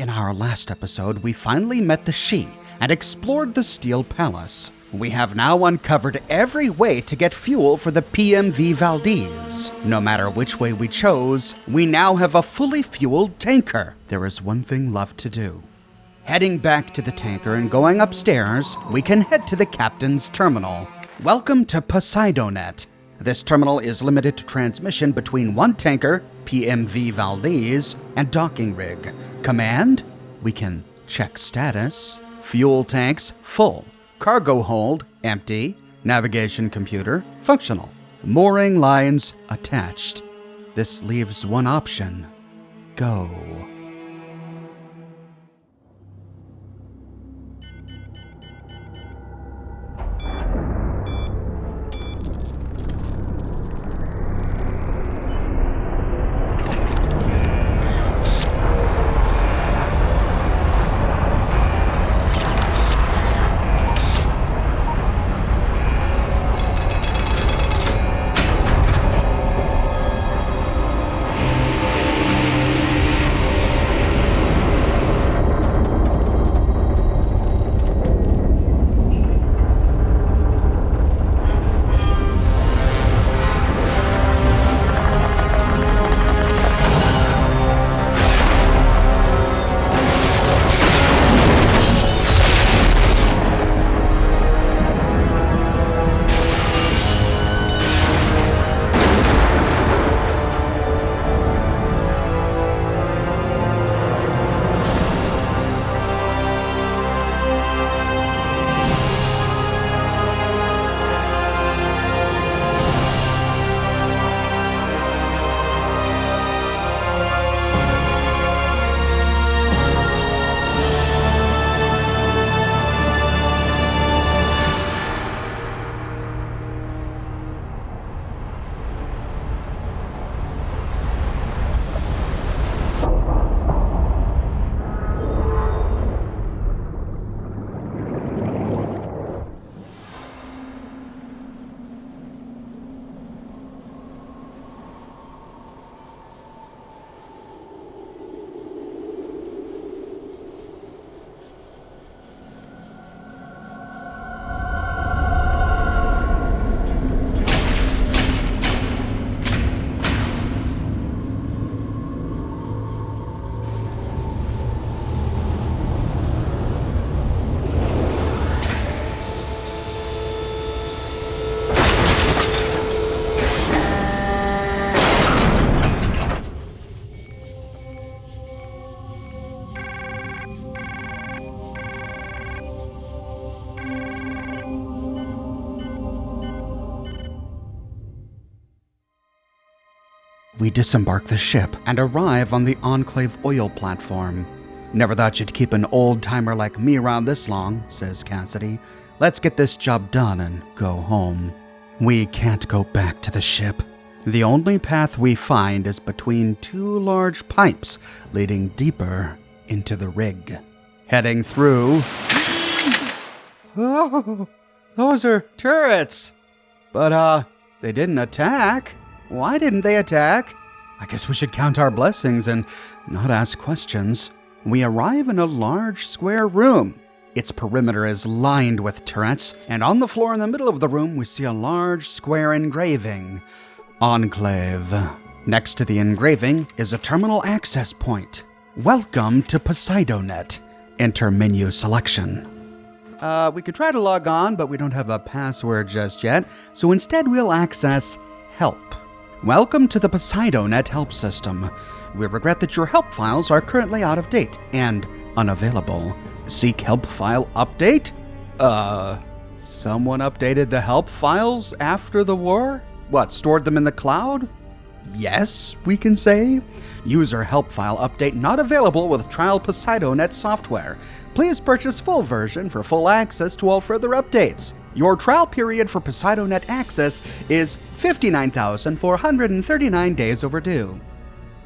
In our last episode, we finally met the She and explored the Steel Palace. We have now uncovered every way to get fuel for the PMV Valdez. No matter which way we chose, we now have a fully fueled tanker. There is one thing left to do. Heading back to the tanker and going upstairs, we can head to the captain's terminal. Welcome to Poseidonet. This terminal is limited to transmission between one tanker, PMV Valdez, and docking rig. Command? We can check status. Fuel tanks, full. Cargo hold, empty. Navigation computer, functional. Mooring lines, attached. This leaves one option. Go. We disembark the ship and arrive on the Enclave oil platform. Never thought you'd keep an old-timer like me around this long, says Cassidy. Let's get this job done and go home. We can't go back to the ship. The only path we find is between two large pipes leading deeper into the rig. Heading through... Oh, those are turrets! But, they didn't attack. Why didn't they attack? I guess we should count our blessings and not ask questions. We arrive in a large square room. Its perimeter is lined with turrets, and on the floor in the middle of the room we see a large square engraving. Enclave. Next to the engraving is a terminal access point. Welcome to Poseidonet. Enter menu selection. We could try to log on, but we don't have a password just yet, so instead we'll access help. Welcome to the Poseidonet help system. We regret that your help files are currently out of date and unavailable. Seek help file update? Someone updated the help files after the war? What, stored them in the cloud? Yes, we can say. User help file update not available with trial Poseidonet software. Please purchase full version for full access to all further updates. Your trial period for Poseidonet access is 59,439 days overdue.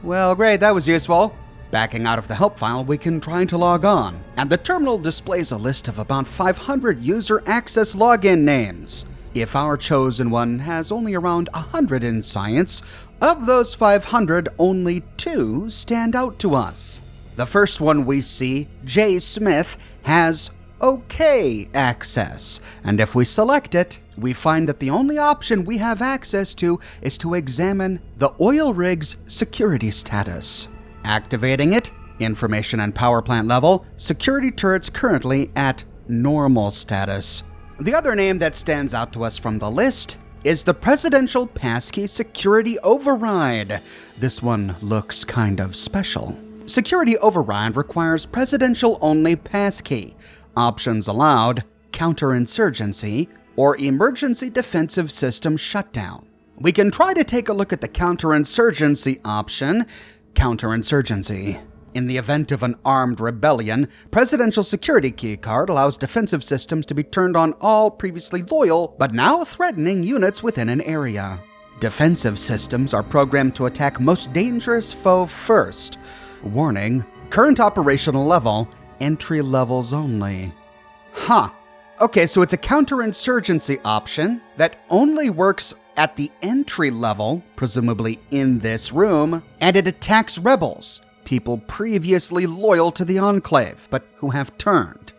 Well, great, that was useful. Backing out of the help file, we can try to log on, and the terminal displays a list of about 500 user access login names. If our chosen one has only around 100 in science, of those 500, only 2 stand out to us. The first one we see, J. Smith, has OK access, and if we select it, we find that the only option we have access to is to examine the oil rig's security status. Activating it, information and power plant level, security turrets currently at normal status. The other name that stands out to us from the list is the Presidential Passkey Security Override. This one looks kind of special. Security Override requires presidential-only passkey. Options allowed: counterinsurgency or emergency defensive system shutdown. We can try to take a look at the counterinsurgency option. Counterinsurgency. In the event of an armed rebellion, Presidential Security Keycard allows defensive systems to be turned on all previously loyal but now threatening units within an area. Defensive systems are programmed to attack most dangerous foe first. Warning: current operational level, entry levels only. Okay, so it's a counterinsurgency option that only works at the entry level, presumably in this room, and it attacks rebels, people previously loyal to the Enclave, but who have turned.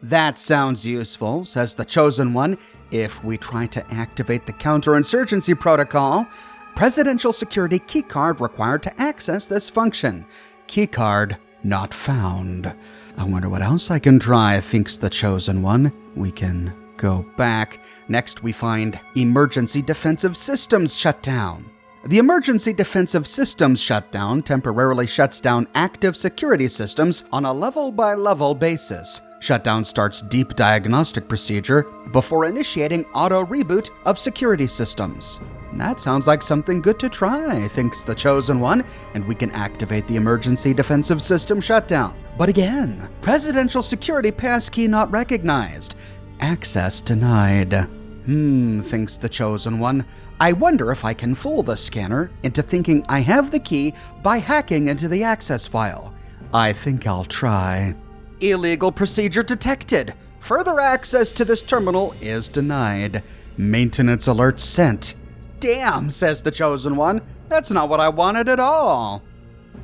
That sounds useful, says the Chosen One. If we try to activate the counterinsurgency protocol, Presidential Security Keycard required to access this function. Keycard not found. I wonder what else I can try, thinks the Chosen One. We can go back. Next we find Emergency Defensive Systems Shutdown. The Emergency Defensive Systems Shutdown temporarily shuts down active security systems on a level-by-level basis. Shutdown starts deep diagnostic procedure before initiating auto reboot of security systems. That sounds like something good to try, thinks the Chosen One, and we can activate the Emergency Defensive System Shutdown. But again, Presidential Security Passkey not recognized. Access denied. Thinks the Chosen One. I wonder if I can fool the scanner into thinking I have the key by hacking into the access file. I think I'll try. Illegal procedure detected. Further access to this terminal is denied. Maintenance alert sent. Damn, says the Chosen One. That's not what I wanted at all.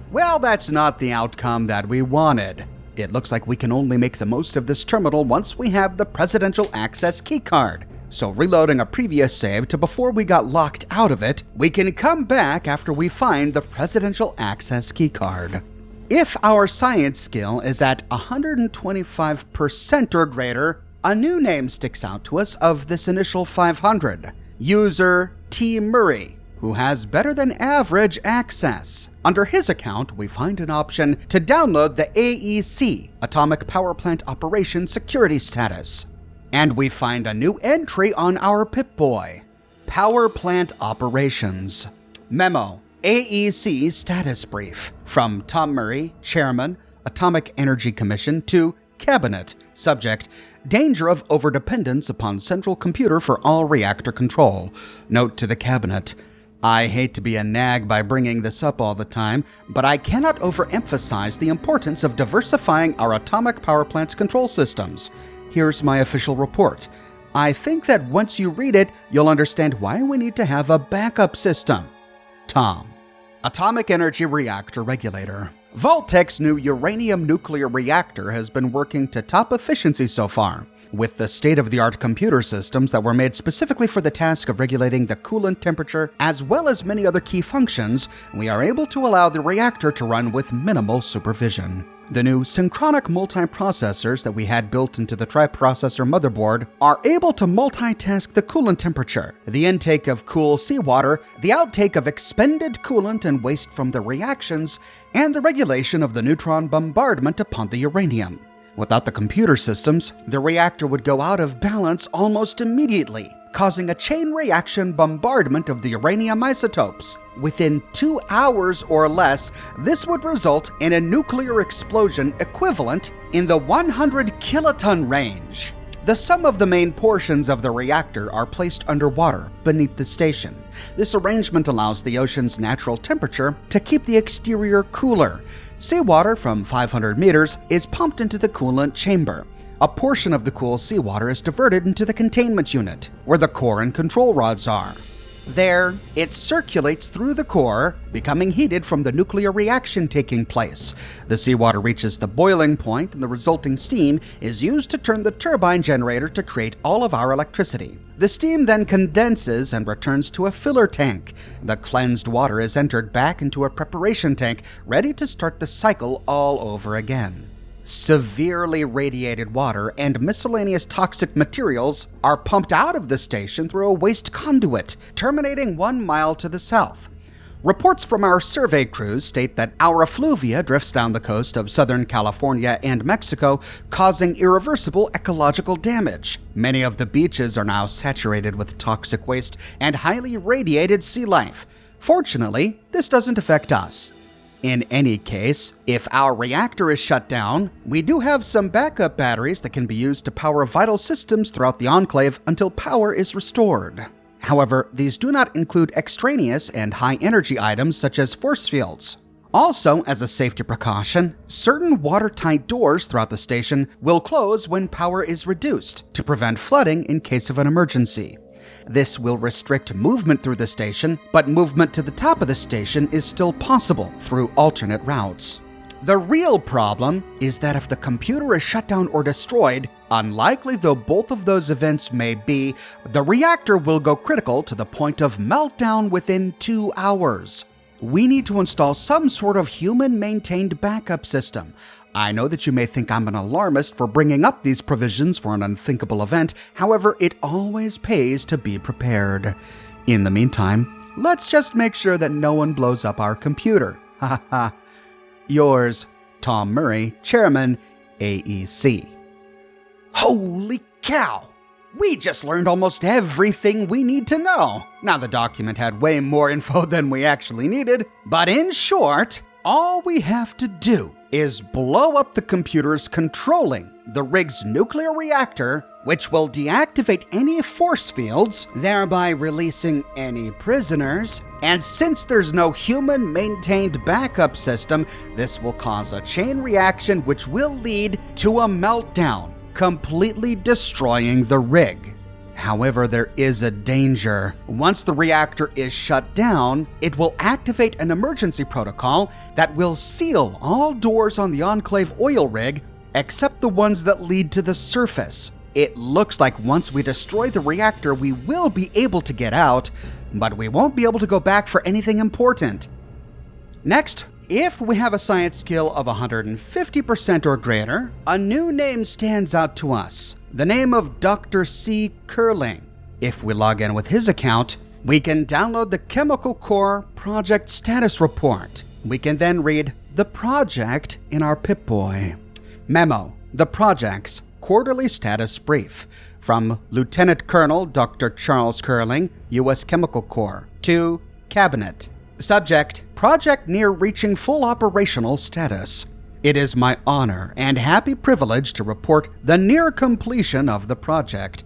Well, that's not the outcome that we wanted. It looks like we can only make the most of this terminal once we have the Presidential Access Keycard. So reloading a previous save to before we got locked out of it, we can come back after we find the Presidential Access Keycard. If our science skill is at 125% or greater, a new name sticks out to us of this initial 500. User T. Murray, who has better than average access. Under his account, we find an option to download the AEC, Atomic Power Plant Operation Security Status. And we find a new entry on our Pip-Boy. Power Plant Operations. Memo: AEC Status Brief. From Tom Murray, Chairman, Atomic Energy Commission, to Cabinet. Subject: danger of overdependence upon central computer for all reactor control. Note to the Cabinet: I hate to be a nag by bringing this up all the time, but I cannot overemphasize the importance of diversifying our atomic power plant's control systems. Here's my official report. I think that once you read it, you'll understand why we need to have a backup system. Tom. Atomic Energy Reactor Regulator. Vault-Tec's new uranium nuclear reactor has been working to top efficiency so far. With the state-of-the-art computer systems that were made specifically for the task of regulating the coolant temperature, as well as many other key functions, we are able to allow the reactor to run with minimal supervision. The new synchronic multiprocessors that we had built into the triprocessor motherboard are able to multitask the coolant temperature, the intake of cool seawater, the outtake of expended coolant and waste from the reactions, and the regulation of the neutron bombardment upon the uranium. Without the computer systems, the reactor would go out of balance almost immediately, causing a chain reaction bombardment of the uranium isotopes. Within 2 hours or less, this would result in a nuclear explosion equivalent in the 100 kiloton range. The sum of the main portions of the reactor are placed underwater beneath the station. This arrangement allows the ocean's natural temperature to keep the exterior cooler. Seawater from 500 meters is pumped into the coolant chamber. A portion of the cool seawater is diverted into the containment unit, where the core and control rods are. There, it circulates through the core, becoming heated from the nuclear reaction taking place. The seawater reaches the boiling point, and the resulting steam is used to turn the turbine generator to create all of our electricity. The steam then condenses and returns to a filler tank. The cleansed water is entered back into a preparation tank, ready to start the cycle all over again. Severely radiated water and miscellaneous toxic materials are pumped out of the station through a waste conduit, terminating 1 mile to the south. Reports from our survey crews state that our effluvia drifts down the coast of Southern California and Mexico, causing irreversible ecological damage. Many of the beaches are now saturated with toxic waste and highly radiated sea life. Fortunately, this doesn't affect us. In any case, if our reactor is shut down, we do have some backup batteries that can be used to power vital systems throughout the Enclave until power is restored. However, these do not include extraneous and high-energy items such as force fields. Also, as a safety precaution, certain watertight doors throughout the station will close when power is reduced to prevent flooding in case of an emergency. This will restrict movement through the station, but movement to the top of the station is still possible through alternate routes. The real problem is that if the computer is shut down or destroyed, unlikely though both of those events may be, the reactor will go critical to the point of meltdown within 2 hours. We need to install some sort of human-maintained backup system. I know that you may think I'm an alarmist for bringing up these provisions for an unthinkable event. However, it always pays to be prepared. In the meantime, let's just make sure that no one blows up our computer. Ha ha ha. Yours, Tom Murray, Chairman, AEC. Holy cow! We just learned almost everything we need to know. Now, the document had way more info than we actually needed, but in short, all we have to do is blow up the computers controlling the rig's nuclear reactor, which will deactivate any force fields, thereby releasing any prisoners. And since there's no human-maintained backup system, this will cause a chain reaction which will lead to a meltdown, completely destroying the rig. However, there is a danger. Once the reactor is shut down, it will activate an emergency protocol that will seal all doors on the Enclave oil rig except the ones that lead to the surface. It looks like once we destroy the reactor, we will be able to get out, but we won't be able to go back for anything important. Next, if we have a science skill of 150% or greater, a new name stands out to us. The name of Dr. C. Curling. If we log in with his account, we can download the Chemical Core Project Status Report. We can then read the project in our Pip-Boy. Memo: the project's Quarterly Status Brief from Lieutenant Colonel Dr. Charles Curling, U.S. Chemical Corps, to Cabinet. Subject: project near reaching full operational status. It is my honor and happy privilege to report the near completion of the project.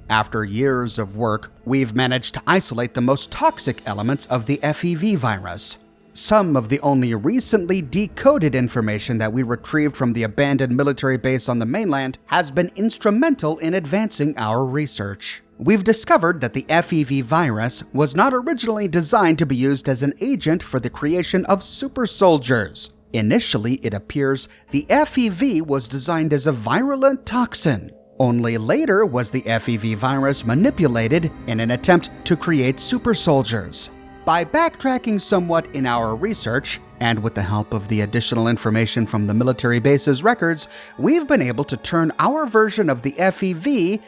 After years of work, we've managed to isolate the most toxic elements of the FEV virus. Some of the only recently decoded information that we retrieved from the abandoned military base on the mainland has been instrumental in advancing our research. We've discovered that the FEV virus was not originally designed to be used as an agent for the creation of super soldiers. Initially, it appears the FEV was designed as a virulent toxin. Only later was the FEV virus manipulated in an attempt to create super soldiers. By backtracking somewhat in our research, and with the help of the additional information from the military base's records, we've been able to turn our version of the FEV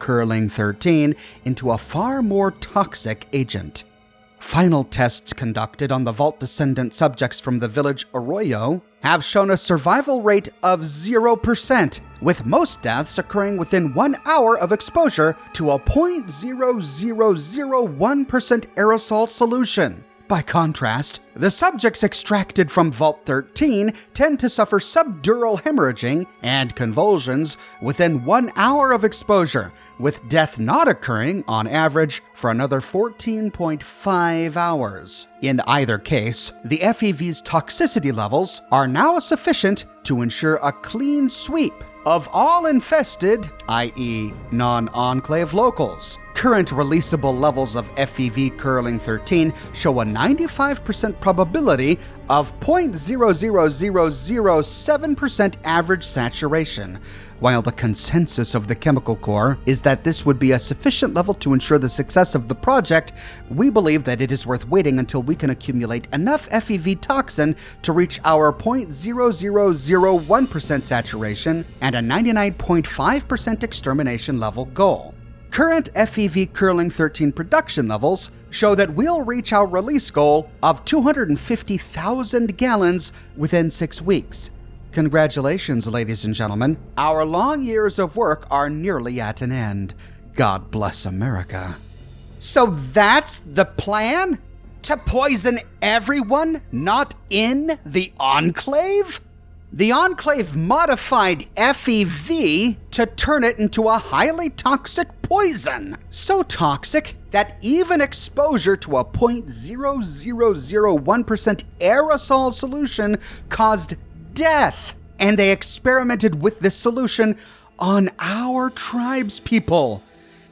Curling 13, into a far more toxic agent. Final tests conducted on the Vault descendant subjects from the village Arroyo have shown a survival rate of 0%, with most deaths occurring within 1 hour of exposure to a 0.0001% aerosol solution. By contrast, the subjects extracted from Vault 13 tend to suffer subdural hemorrhaging and convulsions within 1 hour of exposure, with death not occurring, on average, for another 14.5 hours. In either case, the FEV's toxicity levels are now sufficient to ensure a clean sweep of all infested, i.e. non-Enclave locals. Current releasable levels of FEV Curling 13 show a 95% probability of 0.00007% average saturation, while the consensus of the Chemical Corps is that this would be a sufficient level to ensure the success of the project. We believe that it is worth waiting until we can accumulate enough FEV toxin to reach our 0.0001% saturation and a 99.5% extermination level goal. Current FEV Curling 13 production levels show that we'll reach our release goal of 250,000 gallons within 6 weeks. Congratulations, ladies and gentlemen. Our long years of work are nearly at an end. God bless America. So that's the plan? To poison everyone not in the Enclave? The Enclave modified FEV to turn it into a highly toxic poison. So toxic that even exposure to a 0.0001% aerosol solution caused death. And they experimented with this solution on our tribespeople.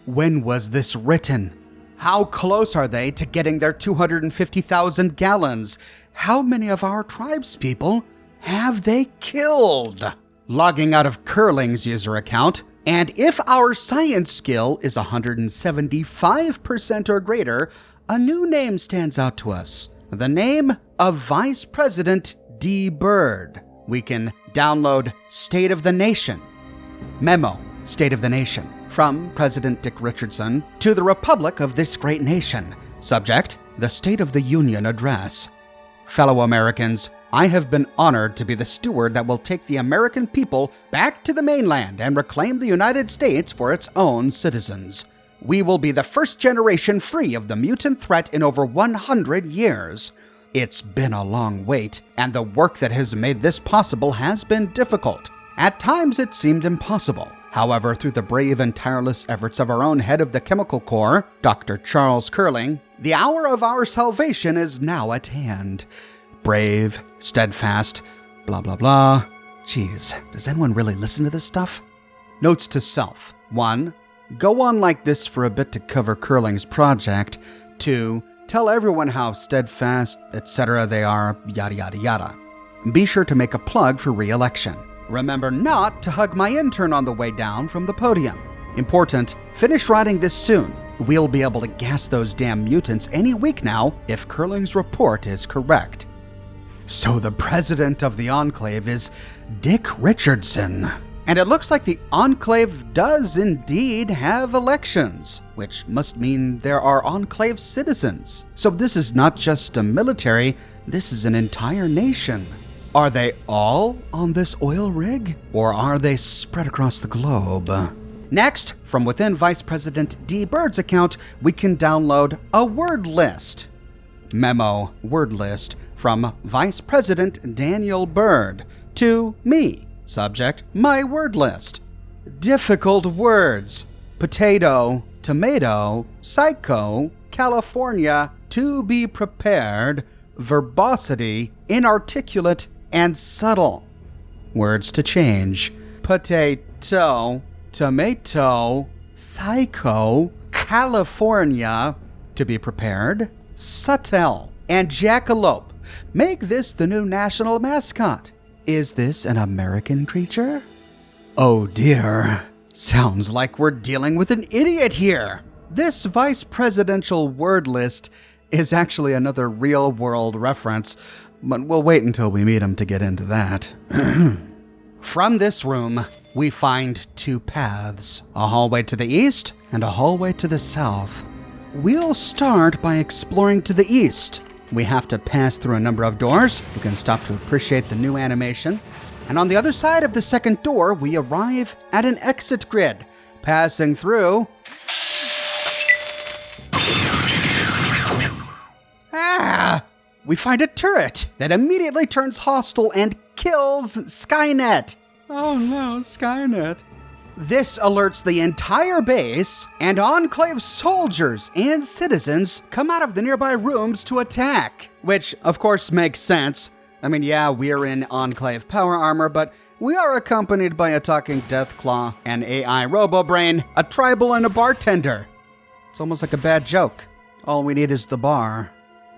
When was this written? How close are they to getting their 250,000 gallons? How many of our tribespeople have they killed? Logging out of Curling's user account, and if our science skill is 175% or greater, a new name stands out to us. The name of Vice President D. Bird. We can download State of the Nation. Memo, State of the Nation. From President Dick Richardson to the Republic of this great nation. Subject, the State of the Union Address. Fellow Americans, I have been honored to be the steward that will take the American people back to the mainland and reclaim the United States for its own citizens. We will be the first generation free of the mutant threat in over 100 years. It's been a long wait, and the work that has made this possible has been difficult. At times it seemed impossible. However, through the brave and tireless efforts of our own head of the Chemical Corps, Dr. Charles Curling, the hour of our salvation is now at hand. Brave, steadfast, blah blah blah. Geez, does anyone really listen to this stuff? Notes to self. 1. Go on like this for a bit to cover Curling's project. 2. Tell everyone how steadfast, etc. they are, yada yada yada. Be sure to make a plug for re-election. Remember not to hug my intern on the way down from the podium. Important, finish writing this soon. We'll be able to gas those damn mutants any week now if Curling's report is correct. So the president of the Enclave is Dick Richardson. And it looks like the Enclave does indeed have elections, which must mean there are Enclave citizens. So this is not just a military, this is an entire nation. Are they all on this oil rig, or are they spread across the globe? Next, from within Vice President D. Bird's account, we can download a word list. Memo, word list. From Vice President Daniel Bird to me. Subject, my word list. Difficult words. Potato, tomato, psycho, California, to be prepared, verbosity, inarticulate, and subtle. Words to change. Potato, tomato, psycho, California, to be prepared, subtle, and jackalope. Make this the new national mascot. Is this an American creature? Oh dear. Sounds like we're dealing with an idiot here. This vice presidential word list is actually another real-world reference, but we'll wait until we meet him to get into that. From this room, we find 2 paths, a hallway to the east and a hallway to the south. We'll start by exploring to the east. We have to pass through a number of doors. You can stop to appreciate the new animation. And on the other side of the second door, we arrive at an exit grid. Passing through... we find a turret that immediately turns hostile and kills Skynet. Oh no, Skynet. This alerts the entire base, and Enclave soldiers and citizens come out of the nearby rooms to attack. Which, of course, makes sense. I mean, yeah, we're in Enclave power armor, but we are accompanied by a talking Deathclaw, an AI Robobrain, a tribal, and a bartender. It's almost like a bad joke. All we need is the bar.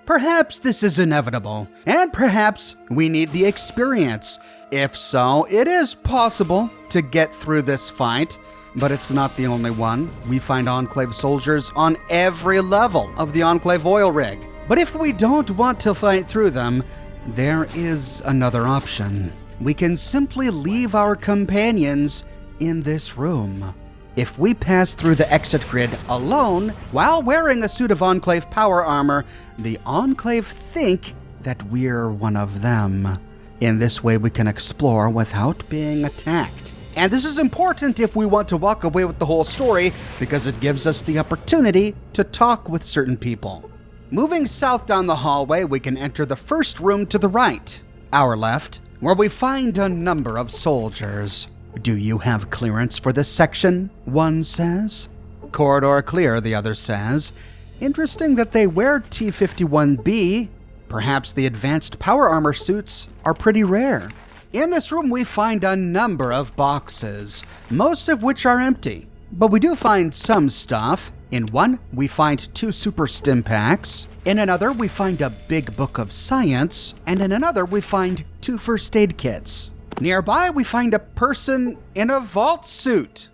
Perhaps this is inevitable, and perhaps we need the experience. If so, it is possible to get through this fight, but it's not the only one. We find Enclave soldiers on every level of the Enclave oil rig. But if we don't want to fight through them, there is another option. We can simply leave our companions in this room. If we pass through the exit grid alone, while wearing a suit of Enclave power armor, the Enclave think that we're one of them. In this way, we can explore without being attacked. And this is important if we want to walk away with the whole story, because it gives us the opportunity to talk with certain people. Moving south down the hallway, we can enter the first room to the right, our left, where we find a number of soldiers. Do you have clearance for this section? One says. Corridor clear, the other says. Interesting that they wear T-51B. Perhaps the advanced power armor suits are pretty rare. In this room, we find a number of boxes, most of which are empty. But we do find some stuff. In one, we find 2 super stim packs. In another, we find a big book of science. And in another, we find 2 first aid kits. Nearby, we find a person in a vault suit.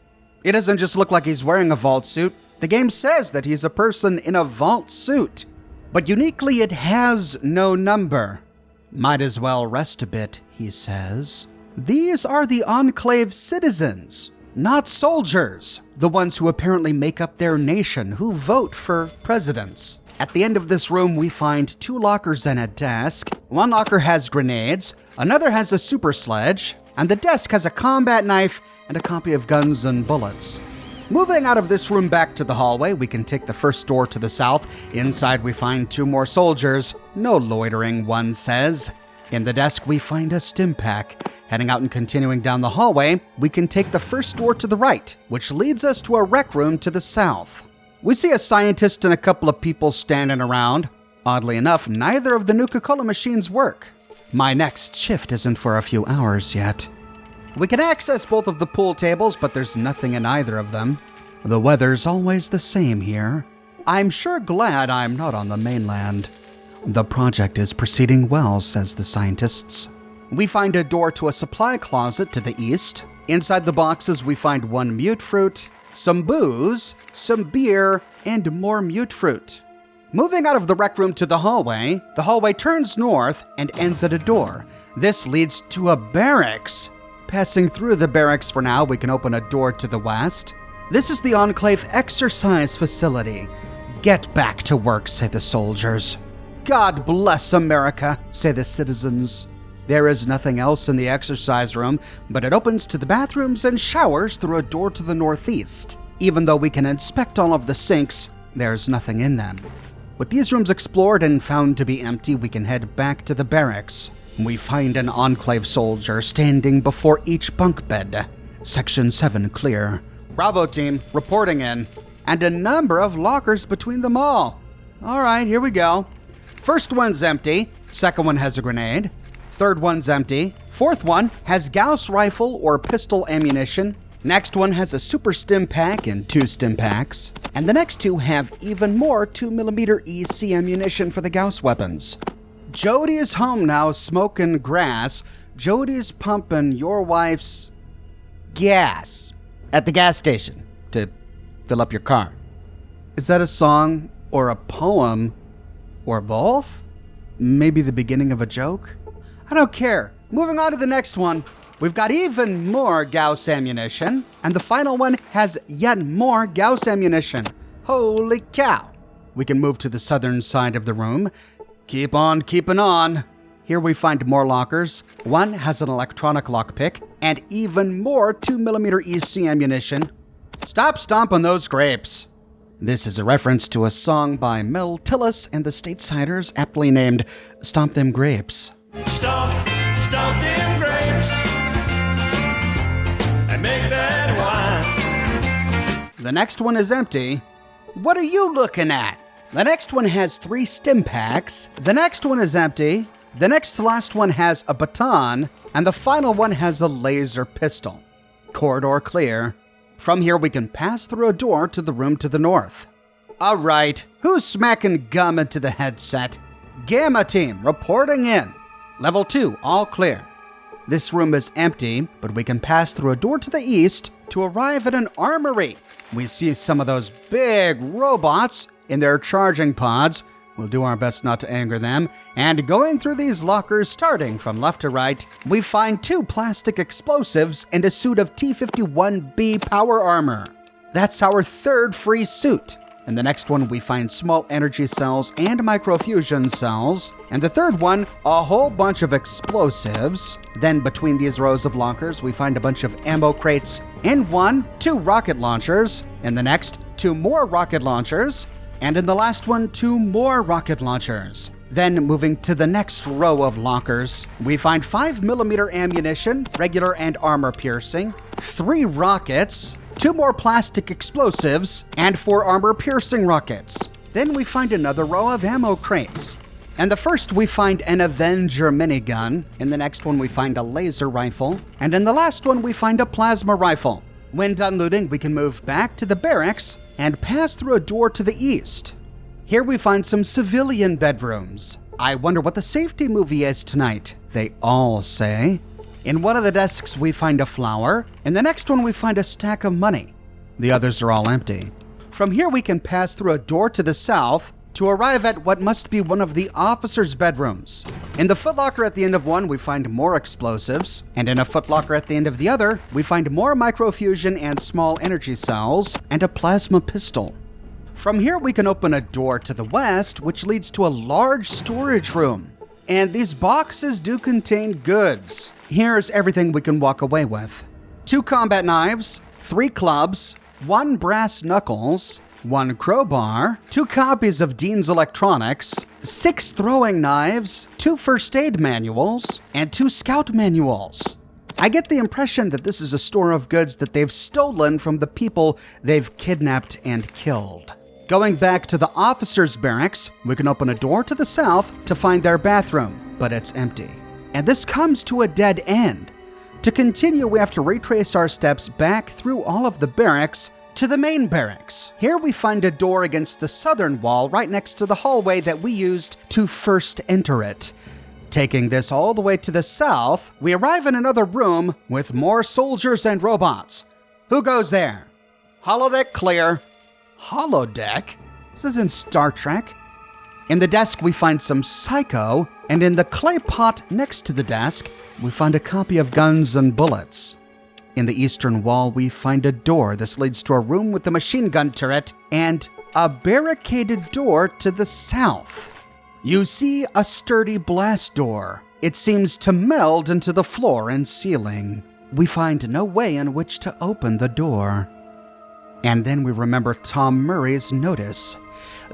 It doesn't just look like he's wearing a vault suit. The game says that he's a person in a vault suit. But uniquely, it has no number. Might as well rest a bit, he says. These are the Enclave citizens, not soldiers, the ones who apparently make up their nation, who vote for presidents. At the end of this room, we find 2 lockers and a desk. One locker has grenades, another has a super sledge, and the desk has a combat knife and a copy of Guns and Bullets. Moving out of this room back to the hallway, we can take the first door to the south. Inside, we find 2 more soldiers. No loitering, one says. In the desk, we find a stim pack. Heading out and continuing down the hallway, we can take the first door to the right, which leads us to a rec room to the south. We see a scientist and a couple of people standing around. Oddly enough, neither of the Nuka-Cola machines work. My next shift isn't for a few hours yet. We can access both of the pool tables, but there's nothing in either of them. The weather's always the same here. I'm sure glad I'm not on the mainland. The project is proceeding well, says the scientists. We find a door to a supply closet to the east. Inside the boxes, we find 1 mute fruit, some booze, some beer, and more mute fruit. Moving out of the rec room to the hallway turns north and ends at a door. This leads to a barracks. Passing through the barracks for now, we can open a door to the west. This is the Enclave exercise facility. Get back to work, say the soldiers. God bless America, say the citizens. There is nothing else in the exercise room, but it opens to the bathrooms and showers through a door to the northeast. Even though we can inspect all of the sinks, there's nothing in them. With these rooms explored and found to be empty, we can head back to the barracks. We find an Enclave soldier standing before each bunk bed. Section 7 clear. Bravo team, reporting in. And a number of lockers between them all. All right, here we go. First one's empty. Second one has a grenade. Third one's empty. Fourth one has Gauss rifle or pistol ammunition. Next one has a super stim pack and 2 stim packs. And the next 2 have even more 2mm EC ammunition for the Gauss weapons. Jody is home now smoking grass. Jody's pumping your wife's gas at the gas station to fill up your car. Is that a song or a poem or both? Maybe the beginning of a joke? I don't care. Moving on to the next one. We've got even more Gauss ammunition, and the final one has yet more Gauss ammunition. Holy cow. We can move to the southern side of the room. Keep on keeping on. Here we find more lockers. One has an electronic lockpick, and even more 2mm EC ammunition. Stop stomping those grapes. This is a reference to a song by Mel Tillis and the Statesiders, aptly named Stomp Them Grapes. Stomp them grapes and make that wine. The next one is empty. What are you looking at? The next one has 3 stim packs. The next one is empty. The next to last one has a baton. And the final one has a laser pistol. Corridor clear. From here we can pass through a door to the room to the north. All right, who's smacking gum into the headset? Gamma team, reporting in. Level 2, all clear. This room is empty, but we can pass through a door to the east to arrive at an armory. We see some of those big robots in their charging pods. We'll do our best not to anger them. And going through these lockers, starting from left to right, we find 2 plastic explosives and a suit of T-51B power armor. That's our 3rd free suit. In the next one, we find small energy cells and microfusion cells. And the 3rd one, a whole bunch of explosives. Then between these rows of lockers, we find a bunch of ammo crates. In one, 2 rocket launchers. In the next, 2 more rocket launchers. And in the last one, 2 more rocket launchers. Then moving to the next row of lockers, we find 5mm ammunition, regular and armor piercing, 3 rockets, 2 more plastic explosives, and 4 armor-piercing rockets. Then we find another row of ammo crates. In the first, we find an Avenger minigun. In the next one, we find a laser rifle. And in the last one, we find a plasma rifle. When done looting, we can move back to the barracks and pass through a door to the east. Here we find some civilian bedrooms. I wonder what the safety movie is tonight, they all say. In one of the desks, we find a flower. In the next one, we find a stack of money. The others are all empty. From here, we can pass through a door to the south to arrive at what must be one of the officers' bedrooms. In the footlocker at the end of one, we find more explosives. And in a footlocker at the end of the other, we find more microfusion and small energy cells and a plasma pistol. From here, we can open a door to the west, which leads to a large storage room. And these boxes do contain goods. Here's everything we can walk away with. 2 combat knives, 3 clubs, 1 brass knuckles, 1 crowbar, 2 copies of Dean's Electronics, 6 throwing knives, 2 first aid manuals, and 2 scout manuals. I get the impression that this is a store of goods that they've stolen from the people they've kidnapped and killed. Going back to the officers' barracks, we can open a door to the south to find their bathroom, but it's empty. And this comes to a dead end. To continue, we have to retrace our steps back through all of the barracks to the main barracks. Here we find a door against the southern wall right next to the hallway that we used to first enter it. Taking this all the way to the south, we arrive in another room with more soldiers and robots. Who goes there? Holodeck clear. Holodeck? This isn't Star Trek. In the desk, we find some Psycho, and in the clay pot next to the desk, we find a copy of Guns and Bullets. In the eastern wall, we find a door. This leads to a room with a machine gun turret and a barricaded door to the south. You see a sturdy blast door. It seems to meld into the floor and ceiling. We find no way in which to open the door. And then we remember Tom Murray's notice.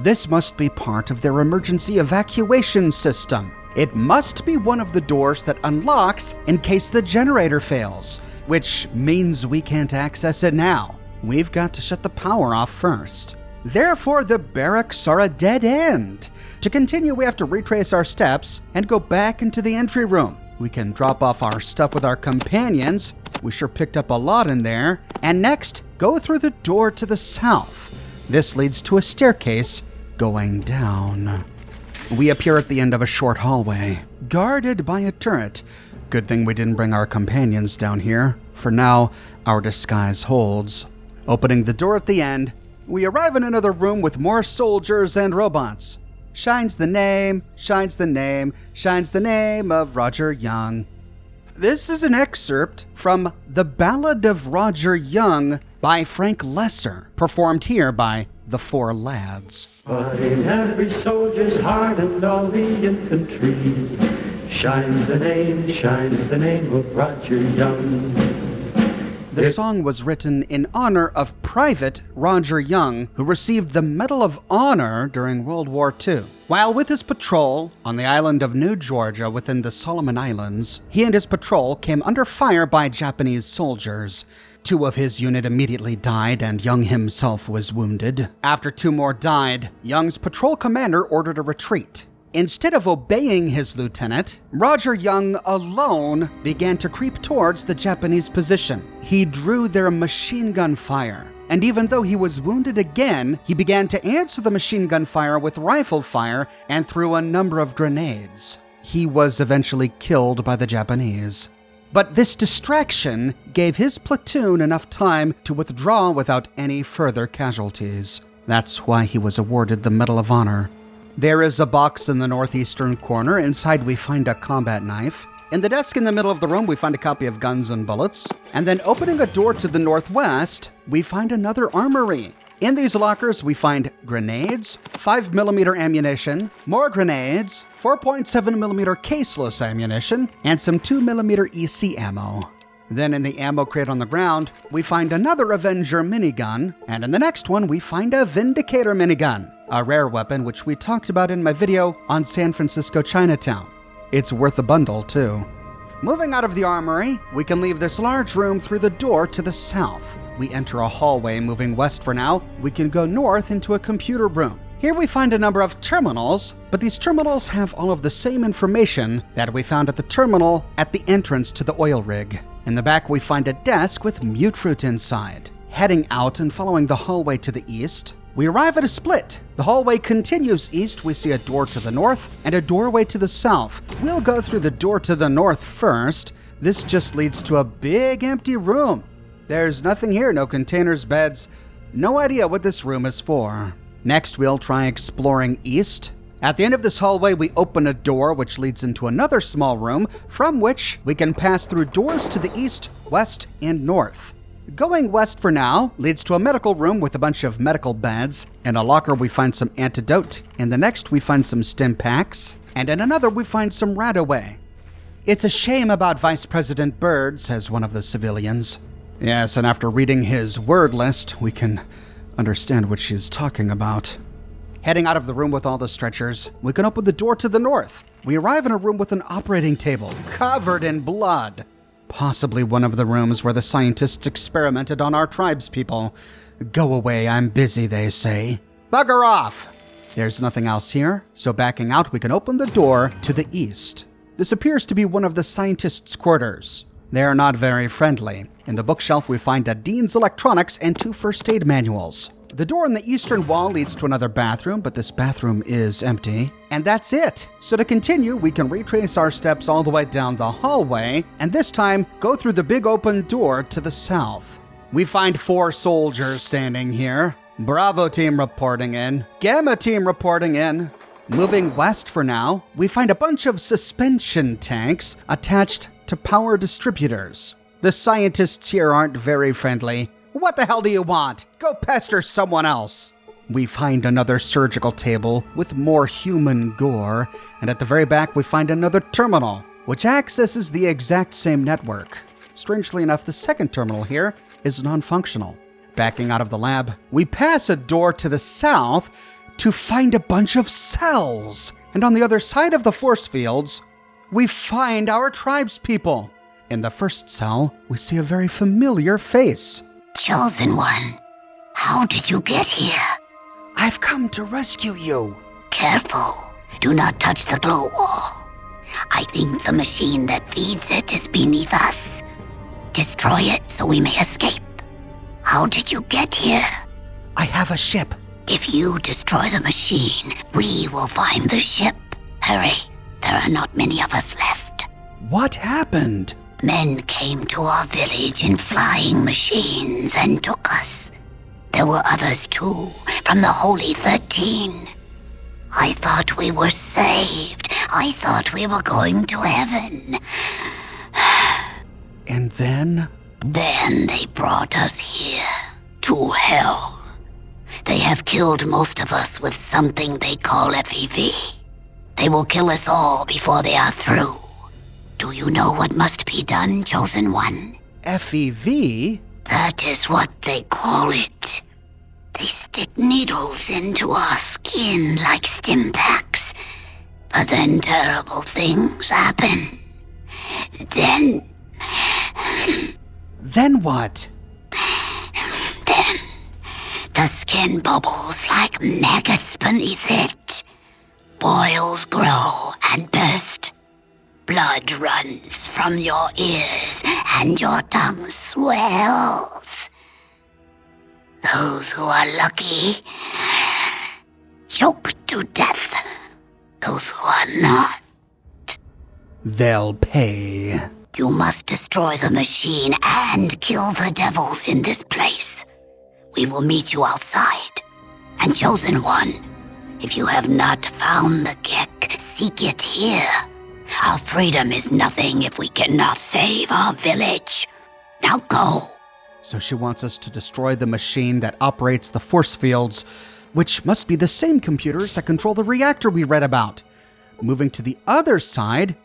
This must be part of their emergency evacuation system. It must be one of the doors that unlocks in case the generator fails, which means we can't access it now. We've got to shut the power off first. Therefore, the barracks are a dead end. To continue, we have to retrace our steps and go back into the entry room. We can drop off our stuff with our companions. We sure picked up a lot in there. And next, go through the door to the south. This leads to a staircase going down. We appear at the end of a short hallway, guarded by a turret. Good thing we didn't bring our companions down here. For now, our disguise holds. Opening the door at the end, we arrive in another room with more soldiers and robots. Shines the name of Roger Young. This is an excerpt from The Ballad of Roger Young by Frank Lesser, performed here by the Four Lads. But in every soldier's heart and all the infantry shines the name of Roger Young. The song was written in honor of Private Roger Young, who received the Medal of Honor during World War II. While with his patrol on the island of New Georgia within the Solomon Islands, he and his patrol came under fire by Japanese soldiers. 2 of his unit immediately died, and Young himself was wounded. After 2 more died, Young's patrol commander ordered a retreat. Instead of obeying his lieutenant, Roger Young alone began to creep towards the Japanese position. He drew their machine gun fire. And even though he was wounded again, he began to answer the machine gun fire with rifle fire and threw a number of grenades. He was eventually killed by the Japanese. But this distraction gave his platoon enough time to withdraw without any further casualties. That's why he was awarded the Medal of Honor. There is a box in the northeastern corner. Inside we find a combat knife. In the desk in the middle of the room, we find a copy of Guns and Bullets. And then opening a door to the northwest, we find another armory. In these lockers, we find grenades, 5mm ammunition, more grenades, 4.7mm caseless ammunition, and some 2mm EC ammo. Then in the ammo crate on the ground, we find another Avenger minigun, and in the next one, we find a Vindicator minigun, a rare weapon which we talked about in my video on San Francisco Chinatown. It's worth a bundle, too. Moving out of the armory, we can leave this large room through the door to the south. We enter a hallway moving west for now. We can go north into a computer room. Here we find a number of terminals, but these terminals have all of the same information that we found at the terminal at the entrance to the oil rig. In the back, we find a desk with mutefruit inside. Heading out and following the hallway to the east, we arrive at a split. The hallway continues east. We see a door to the north and a doorway to the south. We'll go through the door to the north first. This just leads to a big empty room. There's nothing here, no containers, beds. No idea what this room is for. Next, we'll try exploring east. At the end of this hallway, we open a door which leads into another small room from which we can pass through doors to the east, west, and north. Going west for now leads to a medical room with a bunch of medical beds. In a locker, we find some antidote. In the next, we find some stim packs. And in another, we find some Radaway. It's a shame about Vice President Byrd, says one of the civilians. Yes, and after reading his word list, we can understand what she's talking about. Heading out of the room with all the stretchers, we can open the door to the north. We arrive in a room with an operating table covered in blood. Possibly one of the rooms where the scientists experimented on our tribespeople. Go away, I'm busy, they say. Bugger off! There's nothing else here, so backing out, we can open the door to the east. This appears to be one of the scientists' quarters. They are not very friendly. In the bookshelf, we find a Dean's Electronics and 2 first aid manuals. The door in the eastern wall leads to another bathroom, but this bathroom is empty. And that's it. So to continue, we can retrace our steps all the way down the hallway, and this time, go through the big open door to the south. We find 4 soldiers standing here. Bravo team reporting in. Gamma team reporting in. Moving west for now, we find a bunch of suspension tanks attached to power distributors. The scientists here aren't very friendly. What the hell do you want? Go pester someone else. We find another surgical table with more human gore, and at the very back we find another terminal, which accesses the exact same network. Strangely enough, the second terminal here is non-functional. Backing out of the lab, we pass a door to the south to find a bunch of cells. And on the other side of the force fields, we find our tribespeople. In the first cell, we see a very familiar face. Chosen One, how did you get here? I've come to rescue you. Careful, do not touch the glow wall. I think the machine that feeds it is beneath us. Destroy it so we may escape. How did you get here? I have a ship. If you destroy the machine, we will find the ship. Hurry, there are not many of us left. What happened? Men came to our village in flying machines and took us. There were others too, from the Holy 13. I thought we were saved. I thought we were going to heaven. And then? Then they brought us here, to hell. They have killed most of us with something they call FEV. They will kill us all before they are through. Do you know what must be done, Chosen One? FEV? That is what they call it. They stick needles into our skin like stim packs. But then terrible things happen. Then what? Then the skin bubbles like maggots beneath it. Boils grow and burst. Blood runs from your ears and your tongue swells. Those who are lucky choke to death. Those who are not, they'll pay. You must destroy the machine and kill the devils in this place. We will meet you outside. And Chosen One, if you have not found the Gek, seek it here. Our freedom is nothing if we cannot save our village. Now go. So she wants us to destroy the machine that operates the force fields, which must be the same computers that control the reactor we read about. Moving to the other side,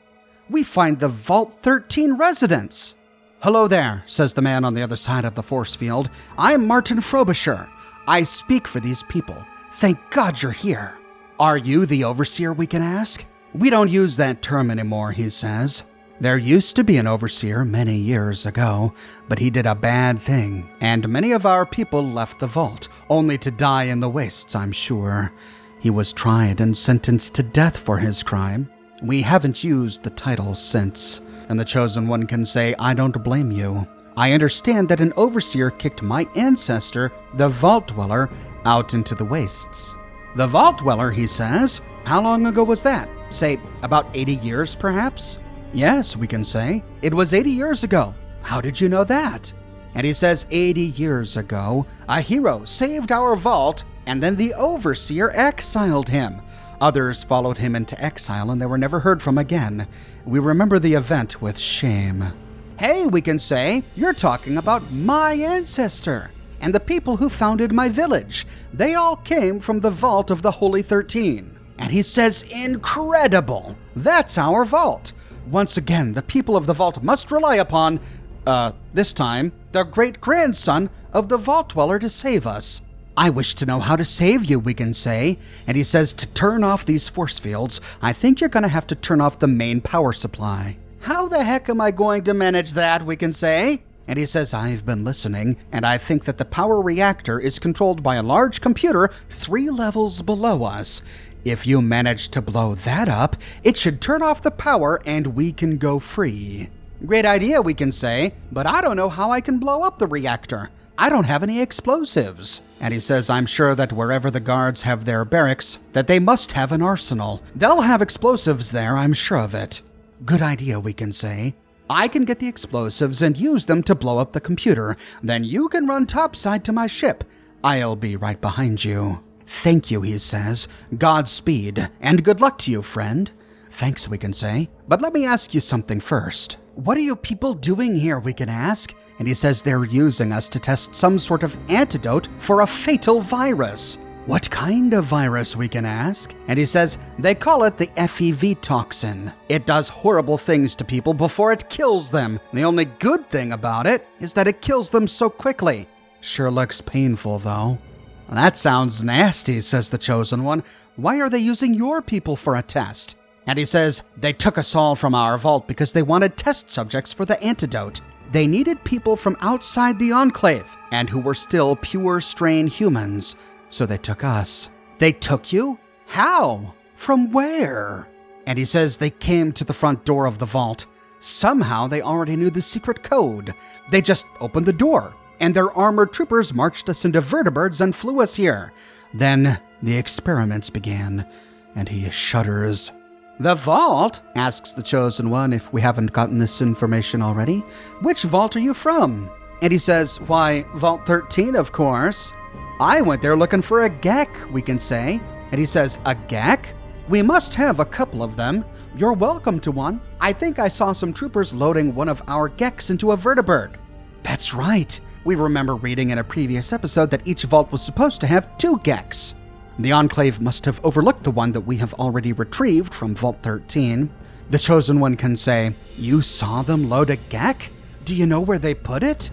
we find the Vault 13 residence. "Hello there," says the man on the other side of the force field. "I'm Martin Frobisher. I speak for these people. Thank God you're here." "Are you the overseer?" we can ask. "We don't use that term anymore," he says. "There used to be an overseer many years ago, but he did a bad thing, and many of our people left the vault, only to die in the wastes, I'm sure. He was tried and sentenced to death for his crime. We haven't used the title since." And the Chosen One can say, "I don't blame you. I understand that an overseer kicked my ancestor, the Vault Dweller, out into the wastes." "The Vault Dweller," he says. "How long ago was that? Say, about 80 years, perhaps?" "Yes," we can say. "It was 80 years ago. How did you know that?" And he says, 80 years ago, a hero saved our vault, and then the overseer exiled him. Others followed him into exile, and they were never heard from again. We remember the event with shame." "Hey," we can say, "you're talking about my ancestor, and the people who founded my village. They all came from the Vault of the Holy 13. And he says, "Incredible! That's our vault. Once again, the people of the vault must rely upon, this time, the great-grandson of the Vault Dweller to save us." "I wish to know how to save you," we can say. And he says, "To turn off these force fields, I think you're going to have to turn off the main power supply." "How the heck am I going to manage that?" we can say. And he says, "I've been listening, and I think that the power reactor is controlled by a large computer 3 levels below us. If you manage to blow that up, it should turn off the power and we can go free." "Great idea," we can say, "but I don't know how I can blow up the reactor. I don't have any explosives." And he says, "I'm sure that wherever the guards have their barracks, that they must have an arsenal. They'll have explosives there, I'm sure of it." "Good idea," we can say. "I can get the explosives and use them to blow up the computer. Then you can run topside to my ship. I'll be right behind you." "Thank you," he says. "Godspeed, and good luck to you, friend." "Thanks," we can say. "But let me ask you something first. What are you people doing here?" we can ask. And he says they're using us to test some sort of antidote for a fatal virus. "What kind of virus?" we can ask. And he says they call it the FEV toxin. It does horrible things to people before it kills them. The only good thing about it is that it kills them so quickly. Sure looks painful, though. "That sounds nasty," says the Chosen One. "Why are they using your people for a test?" And he says they took us all from our vault because they wanted test subjects for the antidote. They needed people from outside the Enclave and who were still pure strain humans, so they took us." "They took you? How? From where?" And he says they came to the front door of the vault. Somehow they already knew the secret code. They just opened the door, and their armored troopers marched us into vertibirds and flew us here. Then the experiments began, and he shudders. "The vault?" asks the Chosen One if we haven't gotten this information already. "Which vault are you from?" And he says, "Why, Vault 13, of course." "I went there looking for a Gek," we can say. And he says, "A Gek? We must have a couple of them. You're welcome to one. I think I saw some troopers loading one of our Geks into a vertibird." "That's right. We remember reading in a previous episode that each vault was supposed to have 2 Geks. The Enclave must have overlooked the one that we have already retrieved from Vault 13. The Chosen One can say, "You saw them load a Gek? Do you know where they put it?"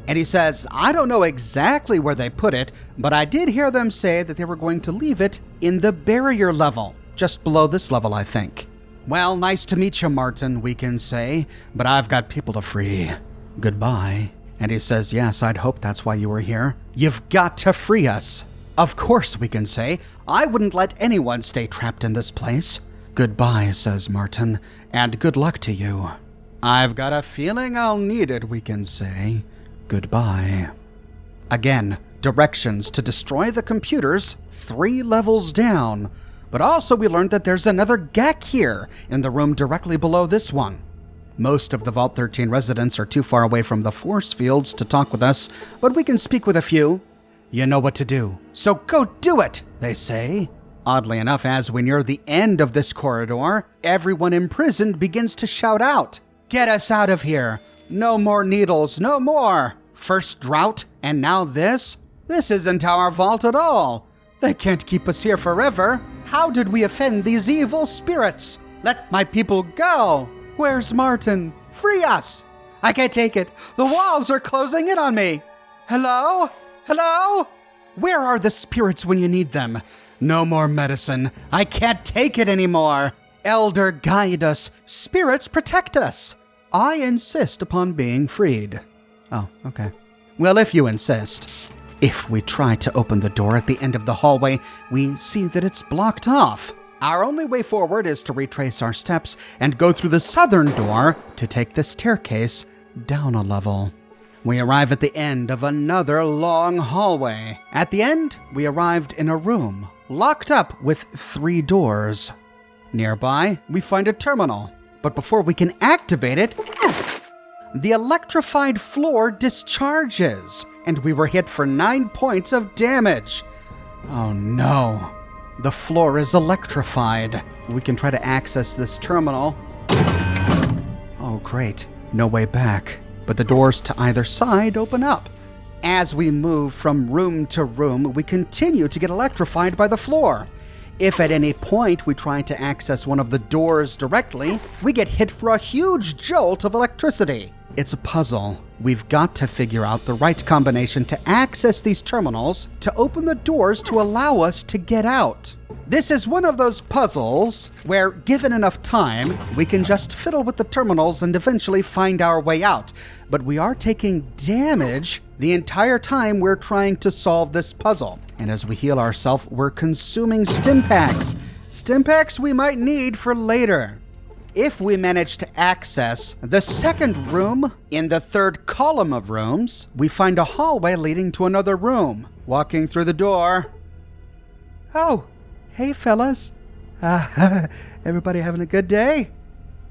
And he says, "I don't know exactly where they put it, but I did hear them say that they were going to leave it in the barrier level, just below this level, I think." "Well, nice to meet you, Martin," we can say, "but I've got people to free. Goodbye." And he says, "Yes, I'd hope that's why you were here. You've got to free us." "Of course," we can say. "I wouldn't let anyone stay trapped in this place." "Goodbye," says Martin, "and good luck to you." "I've got a feeling I'll need it," we can say. "Goodbye." Again, directions to destroy the computers 3 levels down. But also we learned that there's another GEC here in the room directly below this one. Most of the Vault 13 residents are too far away from the force fields to talk with us, but we can speak with a few. You know what to do, so go do it, they say. Oddly enough, as we near the end of this corridor, everyone imprisoned begins to shout out, "Get us out of here! No more needles, no more! First drought, and now this? This isn't our vault at all! They can't keep us here forever! How did we offend these evil spirits? Let my people go! Where's Martin? Free us! I can't take it! The walls are closing in on me! Hello? Hello? Where are the spirits when you need them? No more medicine. I can't take it anymore. Elder, guide us. Spirits, protect us. I insist upon being freed. Oh, okay. Well, if you insist. If we try to open the door at the end of the hallway, we see that it's blocked off. Our only way forward is to retrace our steps and go through the southern door to take the staircase down a level. We arrive at the end of another long hallway. At the end, we arrived in a room locked up with 3 doors. Nearby, we find a terminal, but before we can activate it, the electrified floor discharges, and we were hit for 9 points of damage. Oh no, the floor is electrified. We can try to access this terminal. Oh great, no way back, but the doors to either side open up. As we move from room to room, we continue to get electrified by the floor. If at any point we try to access one of the doors directly, we get hit for a huge jolt of electricity. It's a puzzle. We've got to figure out the right combination to access these terminals to open the doors to allow us to get out. This is one of those puzzles where, given enough time, we can just fiddle with the terminals and eventually find our way out. But we are taking damage the entire time we're trying to solve this puzzle. And as we heal ourselves, we're consuming stim packs. Stim packs we might need for later. If we manage to access the second room in the third column of rooms, we find a hallway leading to another room. Walking through the door. Oh, hey fellas. Everybody having a good day?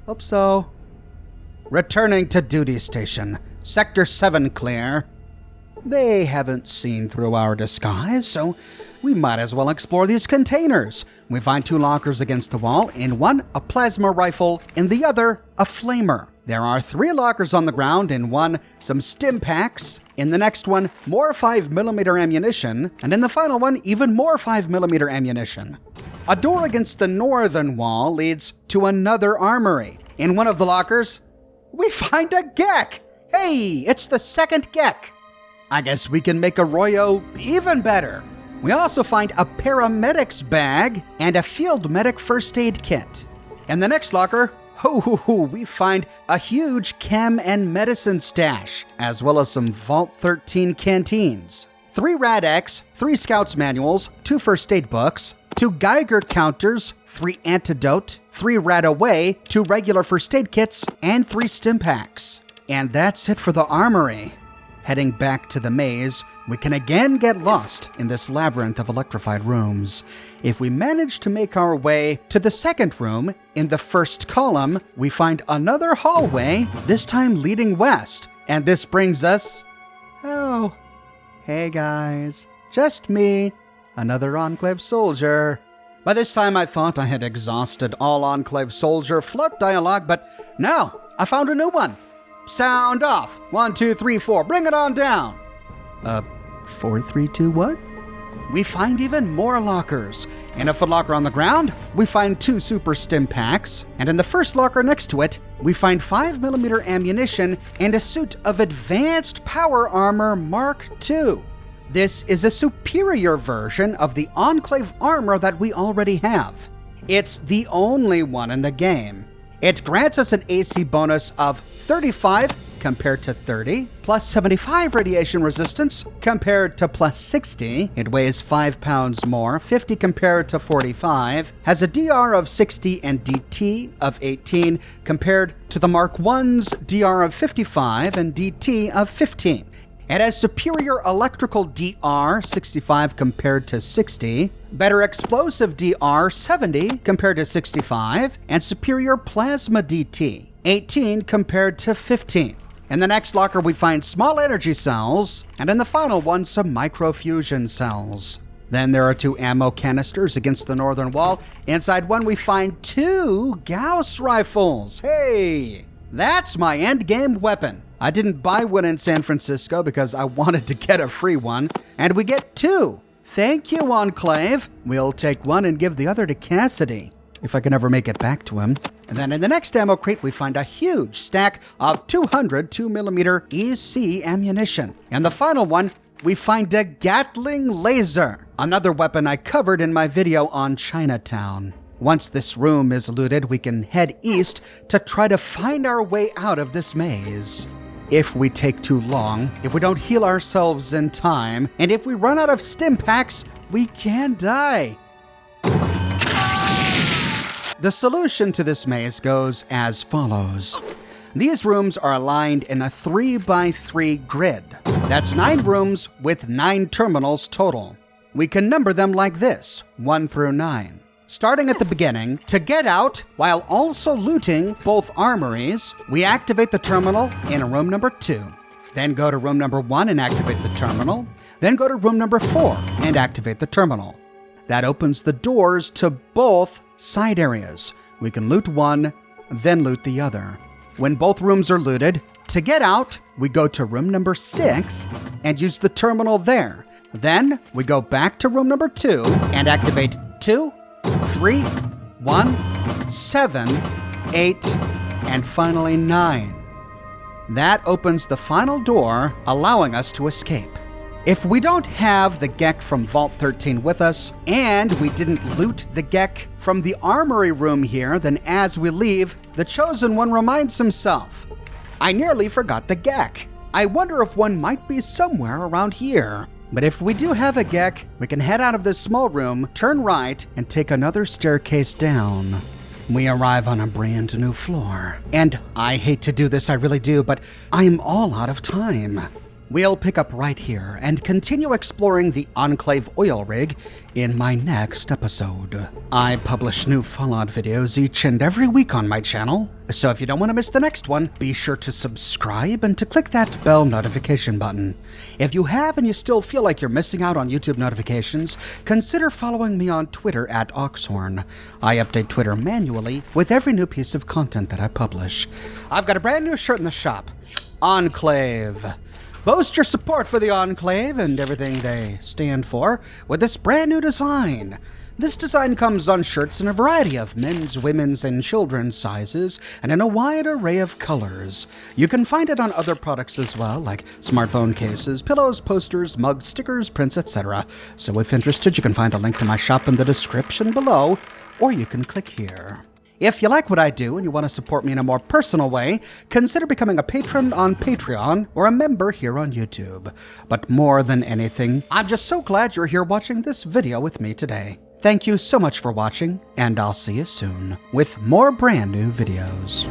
Hope so. Returning to duty station. Sector 7 clear. They haven't seen through our disguise, so we might as well explore these containers. We find 2 lockers against the wall. In one, a plasma rifle. In the other, a flamer. There are 3 lockers on the ground. In one, some stim packs. In the next one, more 5mm ammunition. And in the final one, even more 5mm ammunition. A door against the northern wall leads to another armory. In one of the lockers, we find a GEC. Hey, it's the second GEC. I guess we can make a Royo even better. We also find a paramedic's bag and a field medic first aid kit. In the next locker, we find a huge chem and medicine stash, as well as some Vault 13 canteens. 3 Rad-X, 3 Scouts manuals, 2 first aid books, 2 Geiger counters, 3 antidote, 3 Rad-Away, 2 regular first aid kits, and 3 stim packs. And that's it for the armory. Heading back to the maze, we can again get lost in this labyrinth of electrified rooms. If we manage to make our way to the second room in the first column, we find another hallway, this time leading west. And this brings us... Oh, hey guys, just me, another Enclave soldier. By this time I thought I had exhausted all Enclave soldier float dialogue, but no, I found a new one. Sound off. 1, 2, 3, 4. Bring it on down. 4, 3, 2, what? We find even more lockers. In a footlocker on the ground, we find 2 super stim packs. And in the first locker next to it, we find 5mm ammunition and a suit of advanced power armor Mark II. This is a superior version of the Enclave armor that we already have. It's the only one in the game. It grants us an AC bonus of 35 compared to 30, plus 75 radiation resistance compared to plus 60. It weighs 5 pounds more, 50 compared to 45, has a DR of 60 and DT of 18 compared to the Mark I's DR of 55 and DT of 15. It has superior electrical DR, 65 compared to 60, better explosive DR, 70 compared to 65, and superior plasma DT, 18 compared to 15. In the next locker, we find small energy cells, and in the final one, some microfusion cells. Then there are 2 ammo canisters against the northern wall. Inside one, we find 2 Gauss rifles. Hey, that's my endgame weapon. I didn't buy one in San Francisco because I wanted to get a free one, and we get 2. Thank you, Enclave. We'll take one and give the other to Cassidy, if I can ever make it back to him. And then in the next ammo crate, we find a huge stack of 200 2mm EC ammunition. And the final one, we find a Gatling laser, another weapon I covered in my video on Chinatown. Once this room is looted, we can head east to try to find our way out of this maze. If we take too long, if we don't heal ourselves in time, and if we run out of stim packs, we can die. The solution to this maze goes as follows. These rooms are aligned in a 3x3 grid. That's 9 rooms with 9 terminals total. We can number them like this, 1 through 9. Starting at the beginning, to get out while also looting both armories, we activate the terminal in room number 2. Then go to room number 1 and activate the terminal. Then go to room number 4 and activate the terminal. That opens the doors to both side areas. We can loot one, then loot the other. When both rooms are looted, to get out, we go to room number 6 and use the terminal there. Then we go back to room number 2 and activate 2, 3, 1, 7, 8, and finally 9. That opens the final door, allowing us to escape. If we don't have the Gek from Vault 13 with us, and we didn't loot the Gek from the armory room here, then as we leave, the Chosen One reminds himself, I nearly forgot the Gek. I wonder if one might be somewhere around here. But if we do have a Gek, we can head out of this small room, turn right, and take another staircase down. We arrive on a brand new floor. And I hate to do this, I really do, but I'm all out of time. We'll pick up right here and continue exploring the Enclave oil rig in my next episode. I publish new Fallout videos each and every week on my channel, so if you don't want to miss the next one, be sure to subscribe and to click that bell notification button. If you have and you still feel like you're missing out on YouTube notifications, consider following me on Twitter at Oxhorn. I update Twitter manually with every new piece of content that I publish. I've got a brand new shirt in the shop, Enclave. Boast your support for the Enclave and everything they stand for with this brand new design. This design comes on shirts in a variety of men's, women's, and children's sizes and in a wide array of colors. You can find it on other products as well, like smartphone cases, pillows, posters, mugs, stickers, prints, etc. So if interested, you can find a link to my shop in the description below, or you can click here. If you like what I do and you want to support me in a more personal way, consider becoming a patron on Patreon or a member here on YouTube. But more than anything, I'm just so glad you're here watching this video with me today. Thank you so much for watching, and I'll see you soon with more brand new videos.